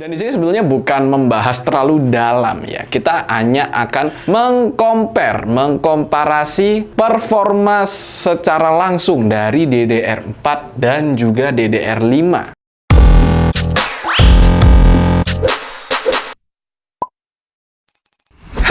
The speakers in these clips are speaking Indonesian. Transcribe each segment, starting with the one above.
Dan di sini sebenarnya bukan membahas terlalu dalam ya. Kita hanya akan mengkomparasi performa secara langsung dari DDR4 dan juga DDR5.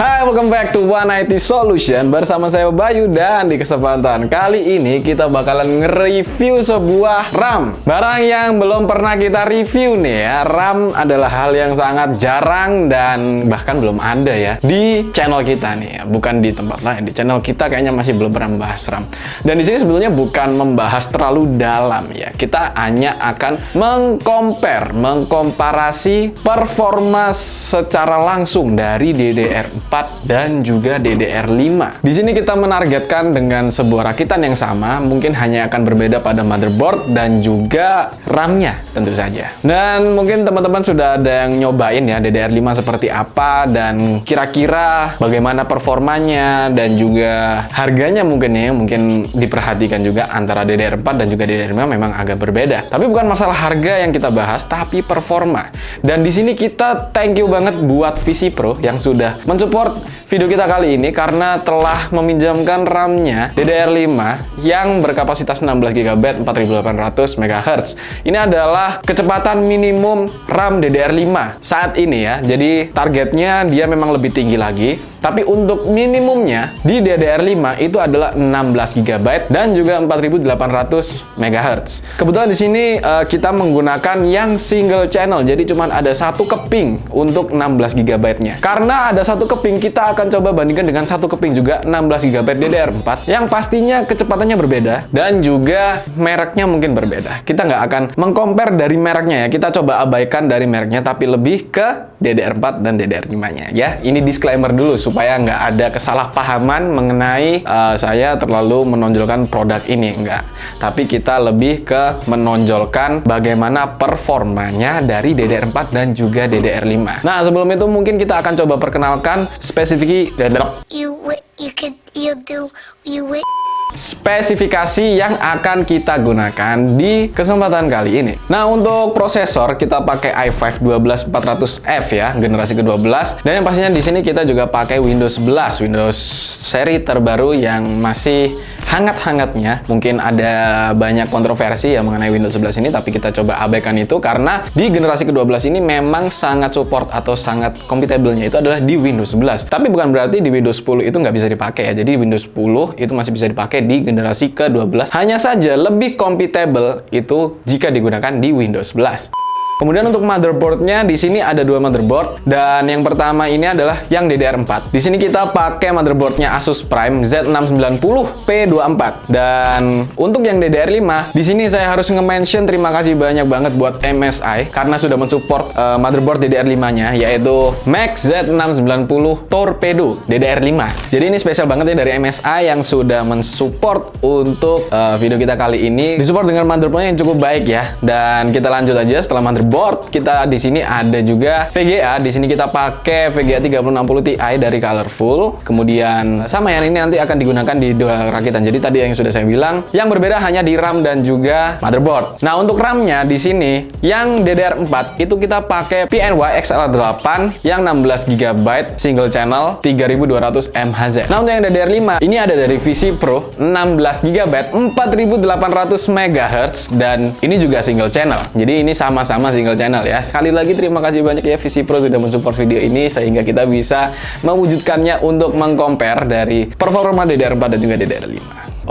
Hai, welcome back to One IT Solution. Bersama saya Bayu, dan di kesempatan kali ini kita bakalan nge-review sebuah RAM. Barang yang belum pernah kita review nih ya. RAM adalah hal yang sangat jarang dan bahkan belum ada ya di channel kita nih ya. Bukan di tempat lain, di channel kita kayaknya masih belum pernah membahas RAM. Dan di sini sebenarnya bukan membahas terlalu dalam ya. Kita hanya akan mengkomparasi performa secara langsung dari DDR4 dan juga DDR5. Di sini kita menargetkan dengan sebuah rakitan yang sama, mungkin hanya akan berbeda pada motherboard dan juga RAM-nya tentu saja. Dan mungkin teman-teman sudah ada yang nyobain ya DDR5 seperti apa dan kira-kira bagaimana performanya dan juga harganya mungkin ya, mungkin diperhatikan juga antara DDR4 dan juga DDR5 memang agak berbeda. Tapi bukan masalah harga yang kita bahas, tapi performa. Dan di sini kita thank you banget buat VisiPro yang sudah mensupport video kita kali ini karena telah meminjamkan RAM-nya DDR5 yang berkapasitas 16GB 4800 MHz. Ini adalah kecepatan minimum RAM DDR5 saat ini ya. Jadi targetnya dia memang lebih tinggi lagi. Tapi untuk minimumnya di DDR5 itu adalah 16GB dan juga 4800 MHz. Kebetulan di sini kita menggunakan yang single channel. Jadi cuma ada satu keping untuk 16GB-nya. Karena ada satu keping, kita akan coba bandingkan dengan satu keping juga 16GB DDR4 yang pastinya kecepatannya berbeda dan juga mereknya mungkin berbeda. Kita nggak akan mengcompare dari mereknya ya. Kita coba abaikan dari mereknya tapi lebih ke DDR4 dan DDR5-nya ya. Ini disclaimer dulu supaya nggak ada kesalahpahaman mengenai saya terlalu menonjolkan produk ini, enggak. Tapi kita lebih ke menonjolkan bagaimana performanya dari DDR4 dan juga DDR5. Nah, sebelum itu mungkin kita akan coba perkenalkan spesifikasi yang akan kita gunakan di kesempatan kali ini. Nah, untuk prosesor kita pakai i5 12400F ya, generasi ke-12. Dan yang pastinya di sini kita juga pakai Windows 11, Windows seri terbaru yang masih hangat-hangatnya. Mungkin ada banyak kontroversi ya mengenai Windows 11 ini, tapi kita coba abaikan itu karena di generasi ke-12 ini memang sangat support atau sangat compatible-nya itu adalah di Windows 11. Tapi bukan berarti di Windows 10 itu nggak bisa dipakai ya. Jadi Windows 10 itu masih bisa dipakai di generasi ke-12. Hanya saja lebih compatible itu jika digunakan di Windows 11. Kemudian untuk motherboardnya di sini ada dua motherboard, dan yang pertama ini adalah yang DDR4. Di sini kita pakai motherboardnya Asus Prime Z690P24. Dan untuk yang DDR5 di sini saya harus nge-mention terima kasih banyak banget buat MSI karena sudah mensupport motherboard DDR5-nya, yaitu Max Z690 Torpedo DDR5. Jadi ini spesial banget ya dari MSI yang sudah mensupport untuk video kita kali ini. Disupport dengan motherboardnya yang cukup baik ya. Dan kita lanjut aja. Setelah motherboard kita di sini ada juga VGA. Di sini kita pakai VGA 3060 Ti dari Colorful. Kemudian sama yang ini nanti akan digunakan di dua rakitan. Jadi tadi yang sudah saya bilang, yang berbeda hanya di RAM dan juga motherboard. Nah, untuk RAM-nya di sini yang DDR4 itu kita pakai PNY XL8 yang 16GB single channel 3200 mHz. Nah, untuk yang DDR5 ini ada dari VisiPro 16GB 4800 MHz dan ini juga single channel. Jadi ini sama-sama single channel ya. Sekali lagi terima kasih banyak ya VisiPro sudah mensupport video ini sehingga kita bisa mewujudkannya untuk mengcompare dari performa DDR4 dan juga DDR5.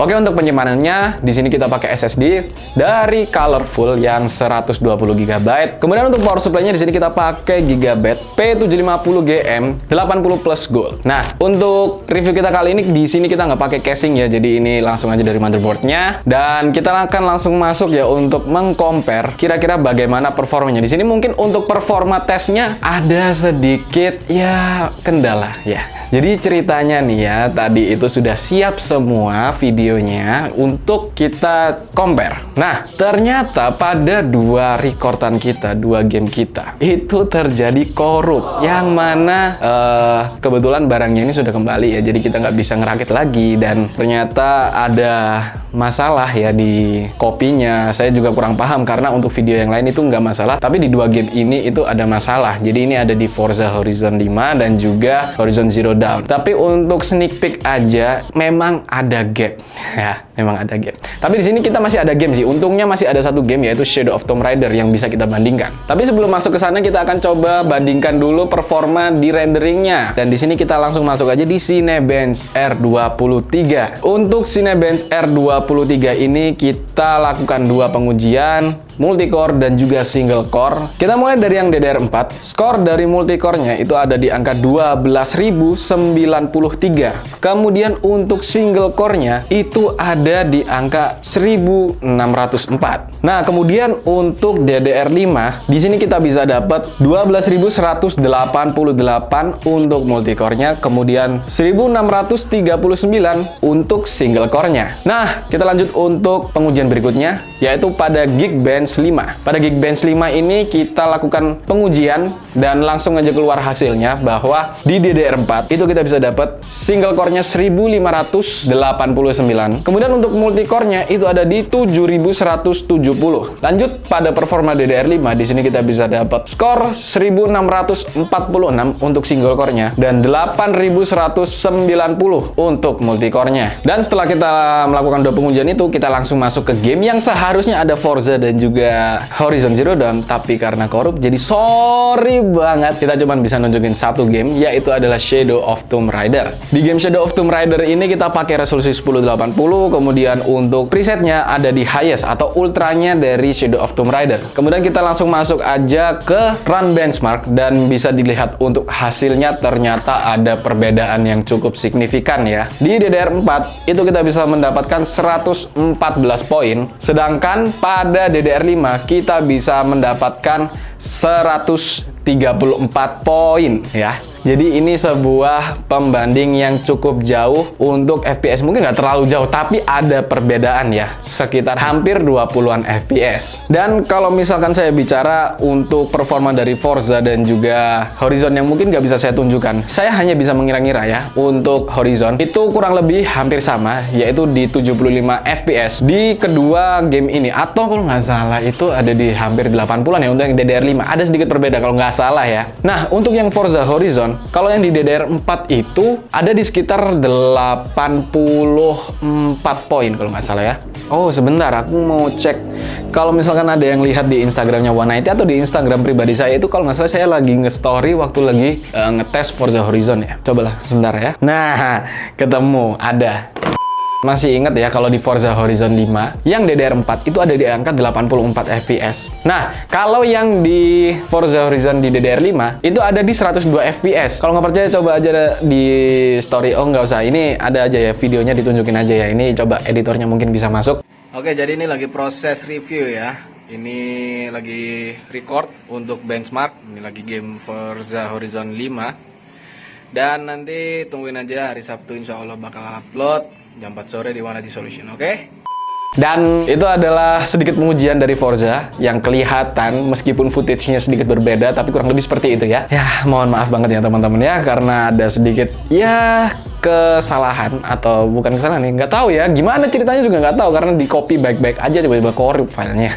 Oke, untuk penyimpanannya di sini kita pakai SSD dari Colorful yang 120GB. Kemudian untuk power supply-nya di sini kita pakai Gigabit P750GM 80 plus Gold. Nah, untuk review kita kali ini di sini kita nggak pakai casing ya. Jadi ini langsung aja dari motherboard-nya dan kita akan langsung masuk ya untuk mengcompare kira-kira bagaimana performanya. Di sini mungkin untuk performa tesnya ada sedikit ya kendala ya. Jadi ceritanya nih ya, tadi itu sudah siap semua video videonya untuk kita compare. Nah, ternyata pada dua recordan kita, dua game kita, itu terjadi korup. Yang mana kebetulan barangnya ini sudah kembali ya, jadi kita nggak bisa ngerakit lagi. Dan ternyata ada masalah ya di kopinya. Saya juga kurang paham karena untuk video yang lain itu nggak masalah, tapi di dua game ini itu ada masalah. Jadi ini ada di Forza Horizon 5 dan juga Horizon Zero Dawn. Tapi untuk sneak peek aja memang ada gap ya, memang ada gap. Tapi di sini kita masih ada game sih. Untungnya masih ada satu game yaitu Shadow of Tomb Raider yang bisa kita bandingkan. Tapi sebelum masuk ke sana kita akan coba bandingkan dulu performa di renderingnya. Dan di sini kita langsung masuk aja di Cinebench R23. Untuk Cinebench R23 ini kita lakukan dua pengujian, multicore dan juga single core. Kita mulai dari yang DDR4. Skor dari multicore-nya itu ada di angka 12.093. Kemudian untuk single core-nya itu ada di angka 1.604. Nah, kemudian untuk DDR5 di sini kita bisa dapat 12.188 untuk multicore-nya, kemudian 1.639 untuk single core-nya. Nah, kita lanjut untuk pengujian berikutnya yaitu pada Geekbench 5. Pada Geekbench 5 ini kita lakukan pengujian dan langsung aja keluar hasilnya bahwa di DDR4 itu kita bisa dapat single core-nya 1.589. Kemudian untuk multicore-nya itu ada di 7.170. Lanjut pada performa DDR5, di sini kita bisa dapat skor 1.646 untuk single core-nya dan 8.190 untuk multicore-nya. Dan setelah kita melakukan dua pengujian itu, kita langsung masuk ke game yang seharusnya ada Forza dan juga Horizon Zero Dawn, tapi karena korup jadi sorry banget kita cuma bisa nunjukin satu game, yaitu adalah Shadow of Tomb Raider. Di game Shadow of Tomb Raider ini kita pakai resolusi 1080, kemudian untuk presetnya ada di highest atau ultranya dari Shadow of Tomb Raider. Kemudian kita langsung masuk aja ke run benchmark dan bisa dilihat untuk hasilnya ternyata ada perbedaan yang cukup signifikan ya. Di DDR4 itu kita bisa mendapatkan 114 poin, sedangkan pada DDR5 kita bisa mendapatkan 134 poin ya. Jadi ini sebuah pembanding yang cukup jauh untuk FPS. Mungkin nggak terlalu jauh, tapi ada perbedaan ya. Sekitar hampir 20-an FPS. Dan kalau misalkan saya bicara untuk performa dari Forza dan juga Horizon yang mungkin nggak bisa saya tunjukkan, saya hanya bisa mengira-ngira ya. Untuk Horizon itu kurang lebih hampir sama, yaitu di 75 FPS di kedua game ini. Atau kalau nggak salah itu ada di hampir 80-an ya untuk yang DDR5. Ada sedikit berbeda kalau nggak salah ya. Nah, untuk yang Forza Horizon, kalau yang di DDR4 itu ada di sekitar 84 poin kalau nggak salah ya. Oh, sebentar, aku mau cek. Kalau misalkan ada yang lihat di Instagramnya 190 atau di Instagram pribadi saya itu kalau nggak salah saya lagi nge-story waktu lagi ngetes Forza Horizon ya. Cobalah sebentar ya. Nah, ketemu, ada. Masih ingat ya kalau di Forza Horizon 5 yang DDR4 itu ada di angka 84 FPS. Nah, kalau yang di Forza Horizon di DDR5 itu ada di 102 FPS. Kalau nggak percaya coba aja di story. Oh, nggak usah, ini ada aja ya videonya, ditunjukin aja ya. Ini coba editornya mungkin bisa masuk. Oke, jadi ini lagi proses review ya. Ini lagi record untuk benchmark. Ini lagi game Forza Horizon 5. Dan nanti tungguin aja hari Sabtu insya Allah bakal upload jam 4 sore di 190 Solution, oke? Dan itu adalah sedikit pengujian dari Forza yang kelihatan meskipun footage-nya sedikit berbeda, tapi kurang lebih seperti itu ya. Ya, mohon maaf banget ya teman-teman ya, karena ada sedikit ya kesalahan atau bukan kesalahan nih, nggak tahu ya gimana ceritanya juga nggak tahu karena di copy baik-baik aja tiba-tiba korup filenya.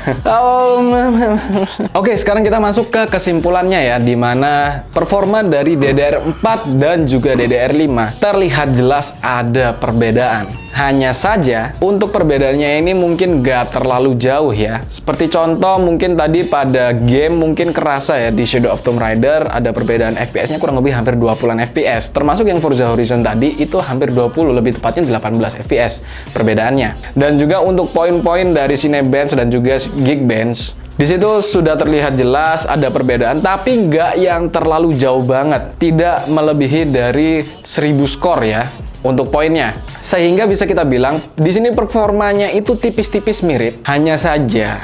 Oke, sekarang kita masuk ke kesimpulannya ya, dimana performa dari DDR4 dan juga DDR5 terlihat jelas ada perbedaan. Hanya saja untuk perbedaannya ini mungkin nggak terlalu jauh ya. Seperti contoh mungkin tadi pada game mungkin kerasa ya di Shadow of Tomb Raider ada perbedaan FPS-nya kurang lebih hampir 20-an FPS. Termasuk yang Forza Horizon tadi itu hampir 20, lebih tepatnya 18 FPS perbedaannya. Dan juga untuk poin-poin dari Cinebench dan juga Geekbench, di situ sudah terlihat jelas ada perbedaan, tapi nggak yang terlalu jauh banget. Tidak melebihi dari 1000 skor ya untuk poinnya. Sehingga bisa kita bilang di sini performanya itu tipis-tipis mirip. Hanya saja,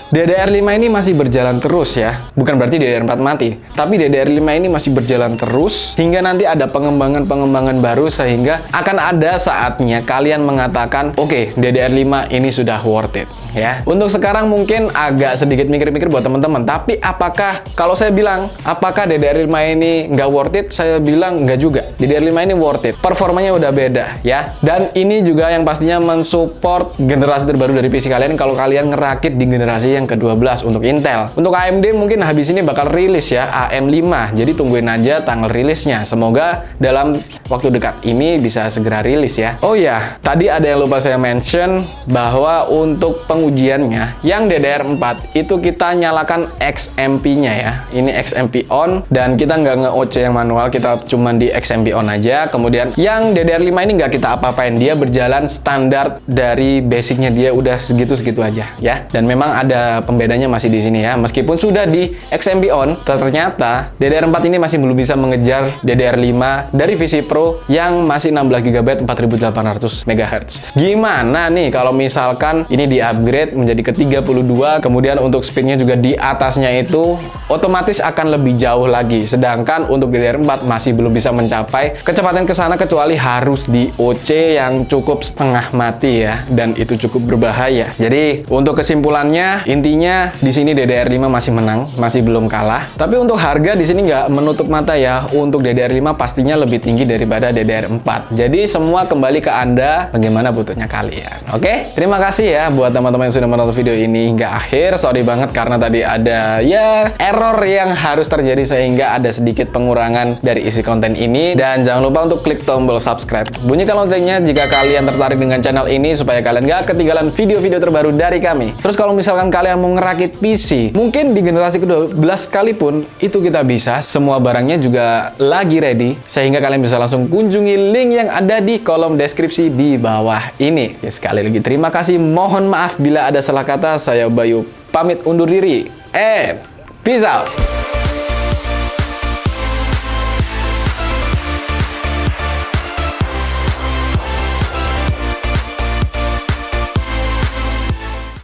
DDR5 ini masih berjalan terus ya. Bukan berarti DDR4 mati, tapi DDR5 ini masih berjalan terus hingga nanti ada pengembangan-pengembangan baru sehingga akan ada saatnya kalian mengatakan, oke, DDR5 ini sudah worth it ya. Untuk sekarang mungkin agak sedikit mikir-mikir buat teman-teman, tapi apakah kalau saya bilang apakah DDR5 ini nggak worth it? Saya bilang nggak juga. DDR5 ini worth it. Performanya udah beda ya. Dan ini juga yang pastinya mensupport generasi terbaru dari PC kalian kalau kalian ngerakit di generasi yang ke-12 untuk Intel. Untuk AMD mungkin habis ini bakal rilis ya AM5. Jadi tungguin aja tanggal rilisnya. Semoga dalam waktu dekat ini bisa segera rilis ya. Oh ya, tadi ada yang lupa saya mention bahwa untuk pengujiannya yang DDR4 itu kita nyalakan XMP-nya ya. Ini XMP on dan kita nggak nge-OC yang manual, kita cuman di XMP on aja. Kemudian yang DDR5 ini nggak kita apa-apain, dia berjalan standar dari basicnya, dia udah segitu-segitu aja ya. Dan memang ada pembedanya masih di sini ya. Meskipun sudah di XMP on, ternyata DDR4 ini masih belum bisa mengejar DDR5 dari VC Pro yang masih 16 GB 4800 MHz. Gimana nih kalau misalkan ini di-upgrade menjadi ke-32, kemudian untuk speednya juga di atasnya itu otomatis akan lebih jauh lagi. Sedangkan untuk DDR4 masih belum bisa mencapai kecepatan ke sana kecuali harus di OC yang cukup setengah mati ya, dan itu cukup berbahaya. Jadi untuk kesimpulannya, intinya di sini DDR5 masih menang, masih belum kalah. Tapi untuk harga di sini nggak menutup mata ya. Untuk DDR5 pastinya lebih tinggi daripada DDR4. Jadi semua kembali ke Anda, bagaimana butuhnya kalian. Oke? Terima kasih ya buat teman-teman yang sudah menonton video ini hingga akhir. Sorry banget karena tadi ada ya error yang harus terjadi sehingga ada sedikit pengurangan dari isi konten ini. Dan jangan lupa untuk klik tombol subscribe, bunyikan loncengnya jika kalian tertarik dengan channel ini supaya kalian gak ketinggalan video-video terbaru dari kami. Terus kalau misalkan kalian mau ngerakit PC, mungkin di generasi ke-12 sekalipun itu kita bisa, semua barangnya juga lagi ready, sehingga kalian bisa langsung kunjungi link yang ada di kolom deskripsi di bawah ini. Ya, sekali lagi terima kasih, mohon maaf bila ada salah kata. Saya Bayu pamit undur diri, and peace out.